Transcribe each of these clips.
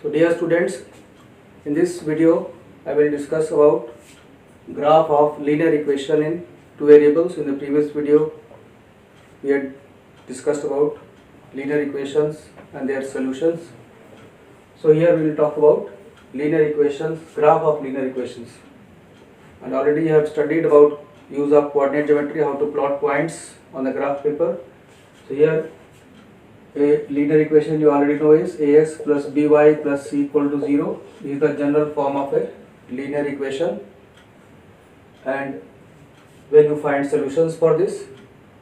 So dear students, in this video I will discuss about graph of linear equation in two variables. In the previous video we had discussed about linear equations and their solutions. So here we will talk about linear equations, graph of linear equations. And already you have studied about use of coordinate geometry, how to plot points on the graph paper. So here a linear equation you already know is ax plus by plus c equal to 0. This is the general form of a linear equation. And when you find solutions for this,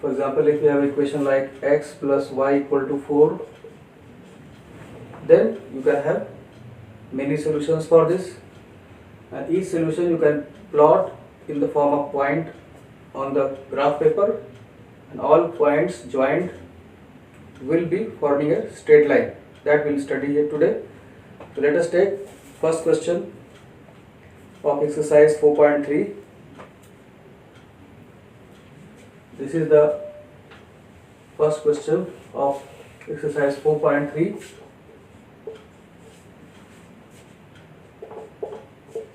for example, if you have equation like x plus y equal to 4, then you can have many solutions for this, and each solution you can plot in the form of point on the graph paper, and all points joined will be forming a straight line. That we will study here today. So let us take first question of exercise 4.3. This is the first question of exercise 4.3.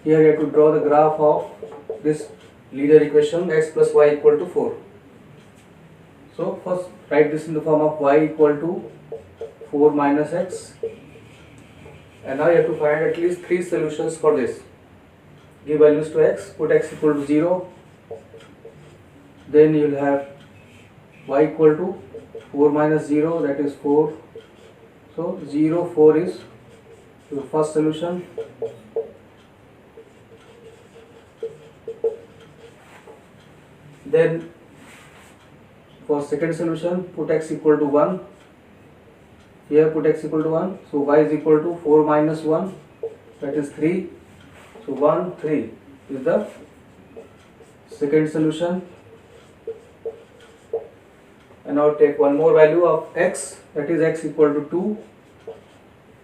Here you have to draw the graph of this linear equation x plus y equal to 4. So first write this in the form of y equal to 4 minus x, and now you have to find at least 3 solutions for this. Give values to x, put x equal to 0, then you will have y equal to 4 minus 0, that is 4. So 0, 4 is your first solution. Then for second solution, put x equal to 1. Here put x equal to 1. So y is equal to 4 minus 1, that is 3. So 1, 3 is the second solution. And now take one more value of x, that is x equal to 2.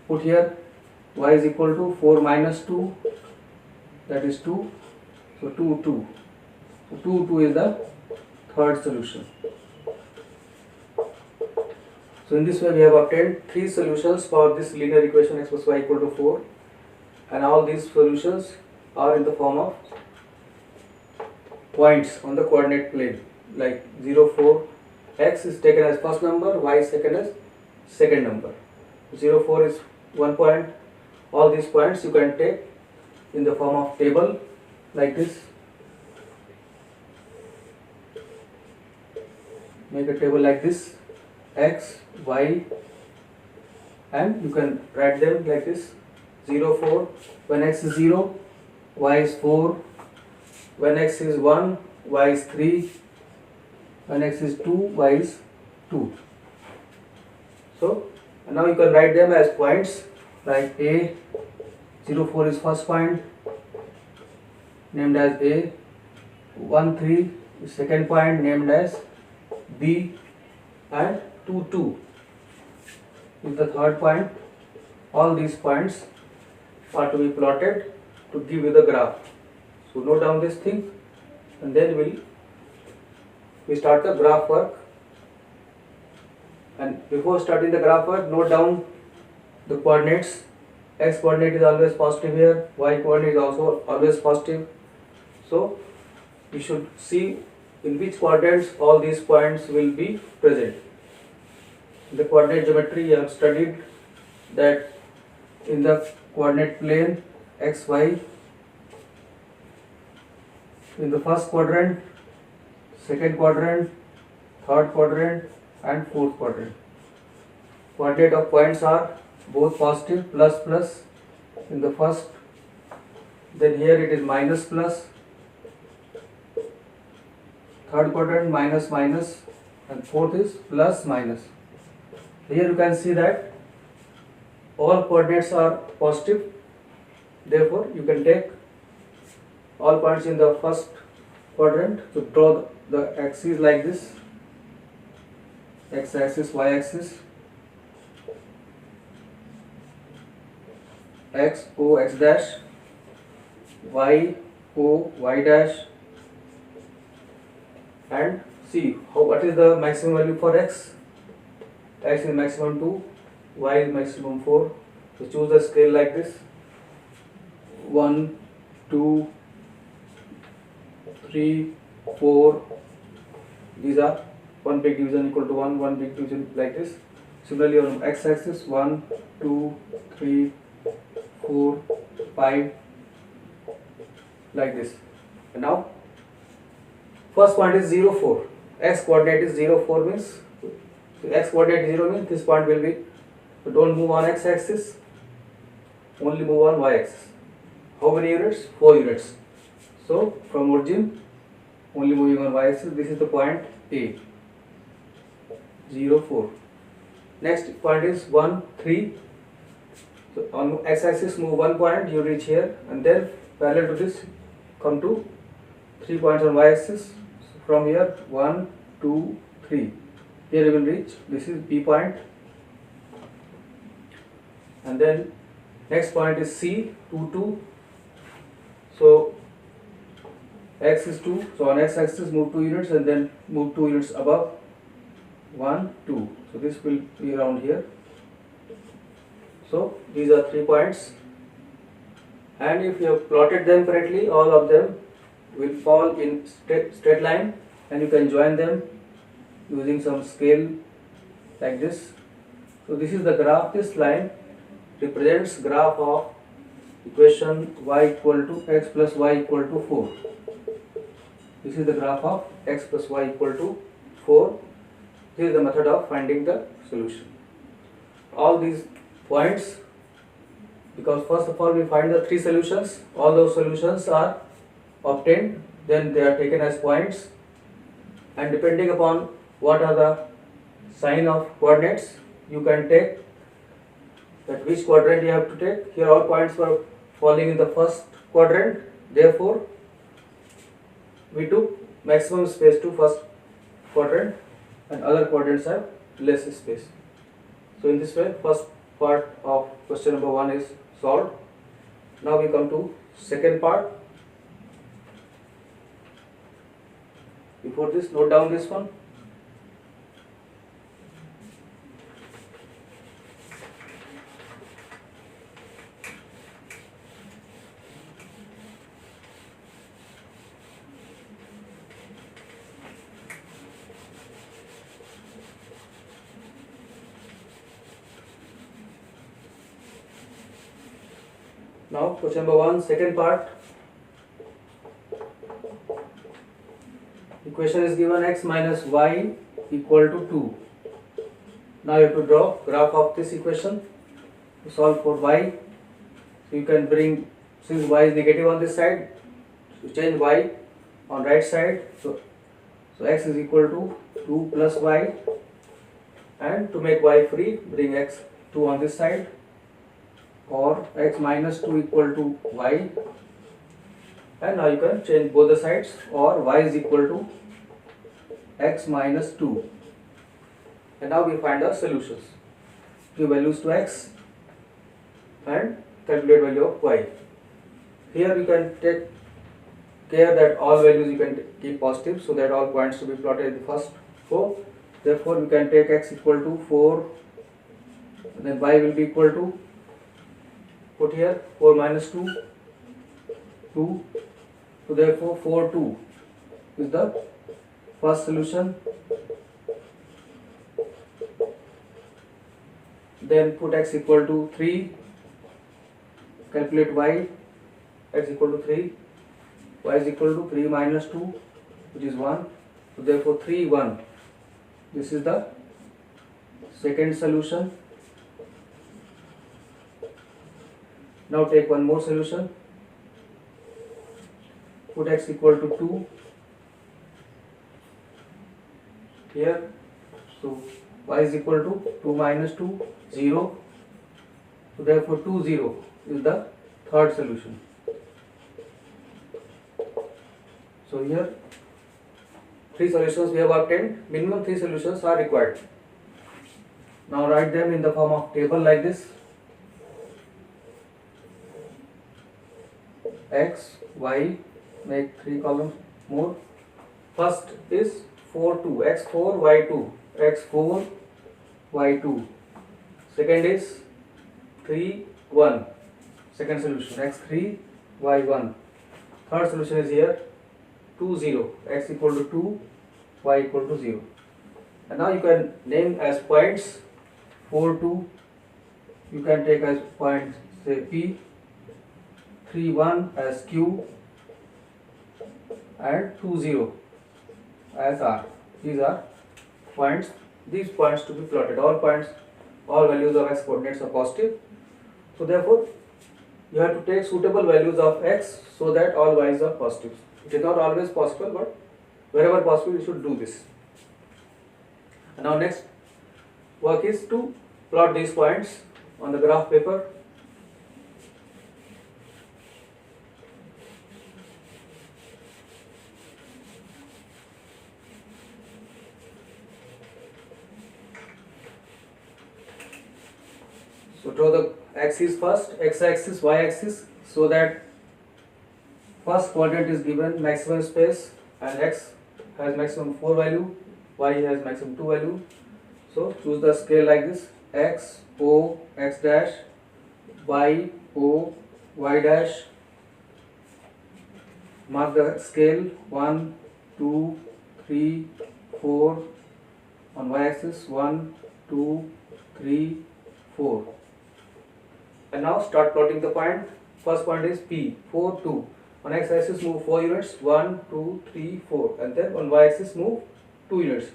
Put here y is equal to 4 minus 2, that is 2. So 2, 2. So 2, 2 is the third solution. So in this way we have obtained 3 solutions for this linear equation x plus y equal to 4, and all these solutions are in the form of points on the coordinate plane, like 0, 4. X is taken as first number, y is taken as second number. 0, 4 is one point. All these points you can take in the form of table like this. Make a table like this, x, y, and you can write them like this: 0, 4, when x is 0, y is 4, when x is 1, y is 3, when x is 2, y is 2. So now you can write them as points like a, 0, 4 is first point named as a, 1, 3 is second point named as b, and 2, 2 is the third point. All these points are to be plotted to give you the graph. So note down this thing, and then we start the graph work. And before starting the graph work, note down the coordinates. X coordinate is always positive here, y coordinate is also always positive. So you should see in which quadrants all these points will be present. In the coordinate geometry you have studied that in the coordinate plane x, y, in the first quadrant, second quadrant, third quadrant, and fourth quadrant, coordinate of points are both positive, plus plus in the first, then here it is minus plus, third quadrant minus minus, and fourth is plus minus. Here you can see that all coordinates are positive, therefore you can take all points in the first quadrant to draw the axes like this: x axis, y axis, x o x dash, y o y dash, and see what is the maximum value for x. X is maximum 2, y is maximum 4. So choose the scale like this: 1, 2, 3, 4. These are one big division equal to 1, one big division like this. Similarly on x-axis 1, 2, 3, 4, 5 like this. And now first point is 0, 4. X coordinate is 0, 4 means, so x coordinate 0 means this point will be, so don't move on x-axis, only move on y-axis. How many units? 4 units. So from origin only moving on y-axis. This is the point A, 0, 4. Next point is 1, 3. So on x-axis move one point, you reach here, and then parallel to this come to 3 points on y-axis. So from here 1, 2, 3. Here you will reach. This is P point, and then next point is C, 2, 2. So x is 2. So on x-axis move 2 units and then move 2 units above. 1, 2. So this will be around here. So these are 3 points, and if you have plotted them correctly, all of them will fall in straight line, and you can join them using some scale like this. So this is the graph. This line represents graph of equation y equal to x plus y equal to 4. This is the graph of x plus y equal to 4. This is the method of finding the solution. All these points, because first of all we find the 3 solutions, all those solutions are obtained, then they are taken as points, and depending upon what are the sign of coordinates, you can take that which quadrant you have to take. Here all points were falling in the first quadrant, therefore we took maximum space to first quadrant, and other quadrants have less space. So in this way first part of question number 1 is solved. Now we come to second part. Before this, note down this one. Now question number 1, second part. Equation is given x minus y equal to 2. Now you have to draw graph of this equation to solve for y. So you can bring, since y is negative on this side, you change y on right side. So x is equal to 2 plus y, and to make y free, bring x 2 on this side, or x minus 2 equal to y, and now you can change both the sides, or y is equal to x minus 2. And now we find the solutions. Give values to x and calculate value of y. Here you can take care that all values you can keep positive, so that all points to be plotted in the first 4. Therefore we can take x equal to 4, and then y will be equal to, put here 4 minus 2, 2. So therefore 4, 2 is the first solution. Then put x equal to 3, calculate y, x equal to 3, y is equal to 3 minus 2, which is 1. So therefore 3, 1. This is the second solution. Now take one more solution. Put x equal to 2 here. So y is equal to 2 minus 2, 0. So therefore 2, 0 is the third solution. So here 3 solutions we have obtained. Minimum 3 solutions are required. Now write them in the form of table like this. X, y, make 3 columns more. First is 4, 2, x4, y2, x4, y2. Second is 3 1, second solution x3 y1. Third solution is here 2 0, x equal to 2 y equal to 0. And now you can name as points 4 2, you can take as point say P, 3 1 as Q, and 2 0 as R. These are points, these points to be plotted. All points, all values of x coordinates are positive. So therefore you have to take suitable values of x so that all y's are positive. It is not always possible, but wherever possible you should do this. And now next work is to plot these points on the graph paper. So draw the axis first, x-axis, y-axis, so that first quadrant is given maximum space and x has maximum 4 value, y has maximum 2 value. So choose the scale like this: x, o, x dash, y, o, y dash. Mark the scale 1, 2, 3, 4 on y-axis, 1, 2, 3, 4. And now start plotting the point. First point is P, 4, 2. On x-axis move 4 units, 1, 2, 3, 4. And then on y-axis move 2 units,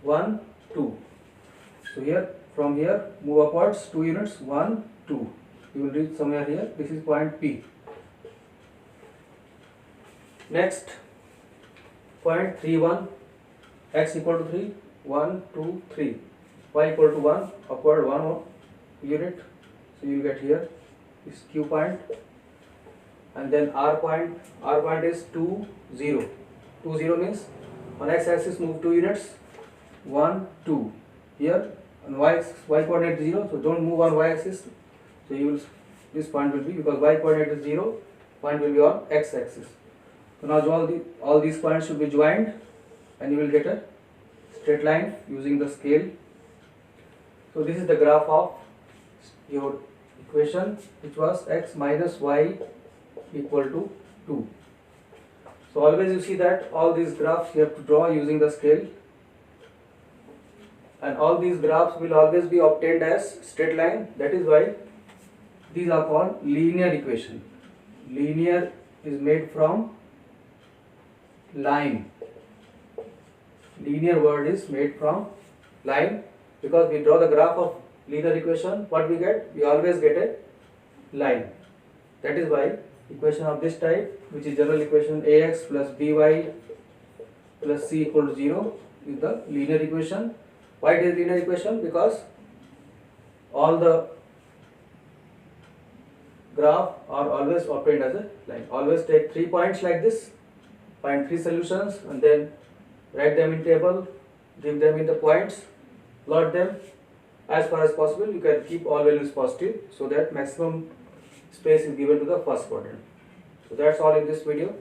1, 2. So here, from here, move upwards 2 units, 1, 2. You will reach somewhere here. This is point P. Next, point 3, 1. X equal to 3, 1, 2, 3. Y equal to 1, upward 1 unit. So you get here this Q point, and then R point. R point is 2 0. 2 0 means on x axis move 2 units, 1 2. Here on y coordinate 0, so don't move on y axis. So you will, this point will be, because y coordinate is 0, point will be on x axis. So now all these points should be joined, and you will get a straight line using the scale. So this is the graph of your equation, which was x minus y equal to 2. So always you see that all these graphs you have to draw using the scale, and all these graphs will always be obtained as straight line. That is why these are called linear equation. Linear is made from line. Linear word is made from line, because we draw the graph of linear equation, what we get? We always get a line. That is why equation of this type, which is general equation ax plus by plus c equal to 0, is the linear equation. Why it is linear equation? Because all the graph are always obtained as a line. Always take 3 points like this, find 3 solutions, and then write them in table, give them in the points, plot them. As far as possible, you can keep all values positive so that maximum space is given to the first quadrant. So that's all in this video.